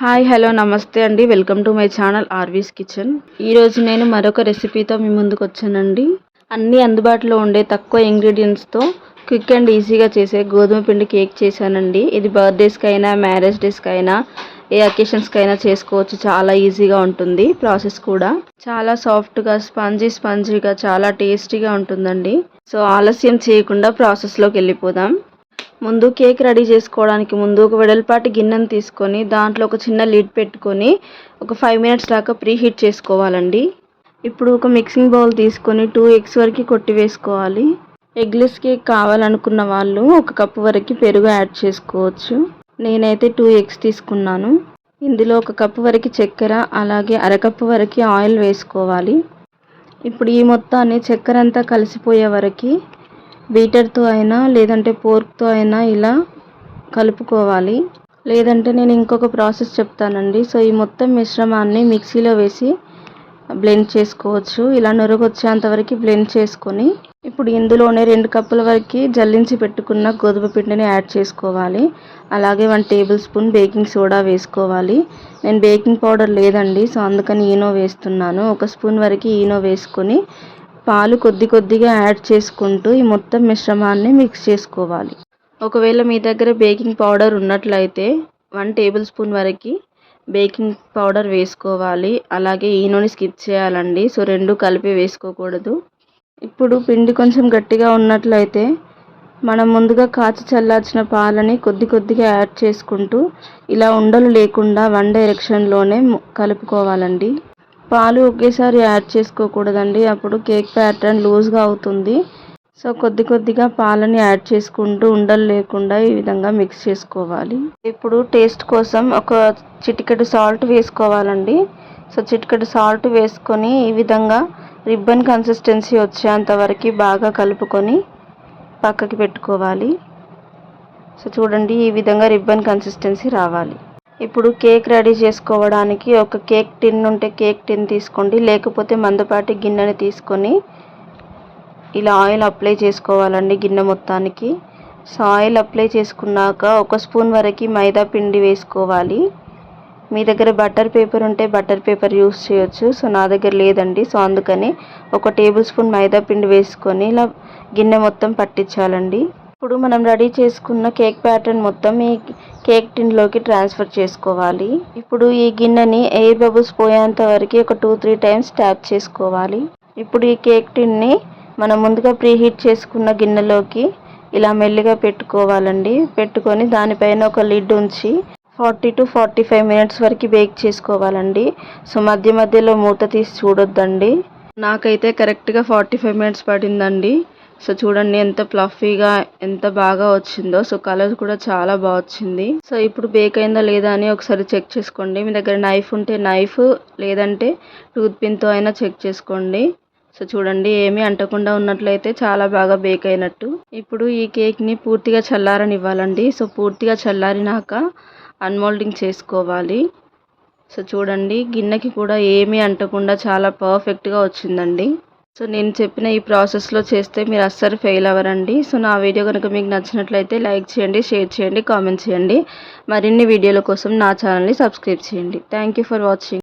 Hi hello నమస్తే అండి. Welcome to my channel RV's kitchen. ఈరోజు నేను మరొక రెసిపీతో మీ ముందుకు వచ్చానండి. అన్నీ అందుబాటులో ఉండే తక్కువ ఇంగ్రీడియంట్స్తో క్విక్ అండ్ ఈజీగా చేసే గోధుమ పిండి కేక్ చేశానండి. ఇది బర్త్డేస్కి అయినా మ్యారేజ్ డేస్కి అయినా ఏ అకేషన్స్కి అయినా చేసుకోవచ్చు. చాలా ఈజీగా ఉంటుంది. ప్రాసెస్ కూడా చాలా సాఫ్ట్గా స్పంజీగా చాలా టేస్టీగా ఉంటుందండి. సో ఆలస్యం చేయకుండా ప్రాసెస్లోకి వెళ్ళిపోదాం. ముందు కేక్ రెడీ చేసుకోవడానికి ముందు ఒక వెడల్పాటి గిన్నెను తీసుకొని దాంట్లో ఒక చిన్న లిడ్ పెట్టుకొని ఒక 5 మినిట్స్ దాకా ప్రీ హీట్ చేసుకోవాలండి. ఇప్పుడు ఒక మిక్సింగ్ బౌల్ తీసుకొని 2 ఎగ్స్ వరకు కొట్టి వేసుకోవాలి. ఎగ్లెస్ కేక్ కావాలనుకున్న వాళ్ళు 1 కప్పు వరకు పెరుగు యాడ్ చేసుకోవచ్చు. నేనైతే 2 ఎగ్స్ తీసుకున్నాను. ఇందులో 1 కప్పు వరకు చక్కెర అలాగే అరకప్పు వరకు ఆయిల్ వేసుకోవాలి. ఇప్పుడు ఈ మొత్తాన్ని చక్కెర అంతా కలిసిపోయే వరకు బీటర్తో అయినా లేదంటే ఫోర్క్తో అయినా ఇలా కలుపుకోవాలి. లేదంటే నేను ఇంకొక ప్రాసెస్ చెప్తానండి. సో ఈ మొత్తం మిశ్రమాన్ని మిక్సీలో వేసి బ్లెండ్ చేసుకోవచ్చు. ఇలా నురుగు వచ్చేంత వరకు బ్లెండ్ చేసుకొని ఇప్పుడు ఇందులోనే 2 కప్పుల వరకు జల్లించి పెట్టుకున్న గోధుమ పిండిని యాడ్ చేసుకోవాలి. అలాగే 1 టేబుల్ స్పూన్ బేకింగ్ సోడా వేసుకోవాలి. నేను బేకింగ్ పౌడర్ లేదండి, సో అందుకని ఈనో వేస్తున్నాను. 1 స్పూన్ వరకు ఈనో వేసుకొని పాలు కొద్దిగా యాడ్ చేసుకుంటూ ఈ మొత్తం మిశ్రమాన్ని మిక్స్ చేసుకోవాలి. ఒకవేళ మీ దగ్గర బేకింగ్ పౌడర్ ఉన్నట్లయితే 1 టేబుల్ స్పూన్ వరకు బేకింగ్ పౌడర్ వేసుకోవాలి. అలాగే ఈనోని స్కిప్ చేయాలండి. సో 2 కలిపి వేసుకోకూడదు. ఇప్పుడు పిండి కొంచెం గట్టిగా ఉన్నట్లయితే మనం ముందుగా కాచి చల్లార్చిన పాలని కొద్దిగా యాడ్ చేసుకుంటూ ఇలా ఉండలు లేకుండా 1 డైరెక్షన్లోనే కలుపుకోవాలండి. పాలు ఒకేసారి యాడ్ చేసుకోకూడదండి, అప్పుడు కేక్ ప్యాటర్న్ లూజ్గా అవుతుంది. సో కొద్దిగా పాలని యాడ్ చేసుకుంటూ ఉండలు లేకుండా ఈ విధంగా మిక్స్ చేసుకోవాలి. ఇప్పుడు టేస్ట్ కోసం ఒక చిటికెడు సాల్ట్ వేసుకోవాలండి. సో చిటికెడు సాల్ట్ వేసుకొని ఈ విధంగా రిబ్బన్ కన్సిస్టెన్సీ వచ్చేంత వరకు బాగా కలుపుకొని పక్కకి పెట్టుకోవాలి. సో చూడండి, ఈ విధంగా రిబ్బన్ కన్సిస్టెన్సీ రావాలి. ఇప్పుడు కేక్ రెడీ చేసుకోవడానికి ఒక కేక్ టిన్ ఉంటే కేక్ టిన్ తీసుకోండి, లేకపోతే మందపాటి గిన్నెని తీసుకొని ఇలా ఆయిల్ అప్లై చేసుకోవాలండి గిన్నె మొత్తానికి. సో ఆయిల్ అప్లై చేసుకున్నాక 1 స్పూన్ వరకు మైదా పిండి వేసుకోవాలి. మీ దగ్గర బటర్ పేపర్ ఉంటే బటర్ పేపర్ యూస్ చేయొచ్చు. సో నా దగ్గర లేదండి, సో అందుకని 1 టేబుల్ స్పూన్ మైదా పిండి వేసుకొని ఇలా గిన్నె మొత్తం పట్టించాలండి. ఇప్పుడు మనం రెడీ చేసుకున్న కేక్ ప్యాటర్న్ మొత్తం ఈ కేక్ టిన్లోకి ట్రాన్స్ఫర్ చేసుకోవాలి. ఇప్పుడు ఈ గిన్నెని ఎయిర్ బబుల్స్ పోయేంత వరకు ఒక 2-3 టైమ్స్ ట్యాప్ చేసుకోవాలి. ఇప్పుడు ఈ కేక్ టిన్ని మనం ముందుగా ప్రీహీట్ చేసుకున్న గిన్నెలోకి ఇలా మెల్లిగా పెట్టుకోవాలండి. పెట్టుకొని దానిపైన ఒక లిడ్ ఉంచి 40 to 45 మినిట్స్ వరకు బేక్ చేసుకోవాలండి. సో మధ్యలో మూత తీసి చూడొద్దండి. నాకైతే కరెక్ట్గా 45 మినిట్స్ పడిందండి. సో చూడండి ఎంత ఫ్లఫీగా ఎంత బాగా వచ్చిందో. సో కలర్ కూడా చాలా బాగా వచ్చింది. సో ఇప్పుడు బేక్ అయిందా లేదా అని ఒకసారి చెక్ చేసుకోండి. మీ దగ్గర నైఫ్ ఉంటే నైఫ్, లేదంటే టూత్ పిన్తో అయినా చెక్ చేసుకోండి. సో చూడండి, ఏమీ అంటకుండా ఉన్నట్లయితే చాలా బాగా బేక్ అయినట్టు. ఇప్పుడు ఈ కేక్ని పూర్తిగా చల్లారనివ్వాలండి. సో పూర్తిగా చల్లారినాక అన్మోల్డింగ్ చేసుకోవాలి. సో చూడండి, గిన్నెకి కూడా ఏమీ అంటకుండా చాలా పర్ఫెక్ట్గా వచ్చిందండి. సో నేను చెప్పిన ఈ ప్రాసెస్లో చేస్తే మీరు అస్సలు ఫెయిల్ అవ్వరండి. సో నా వీడియో కనుక మీకు నచ్చినట్లయితే లైక్ చేయండి, షేర్ చేయండి, కామెంట్ చేయండి. మరిన్ని వీడియోల కోసం నా ఛానల్ని సబ్స్క్రైబ్ చేయండి. Thank you for watching.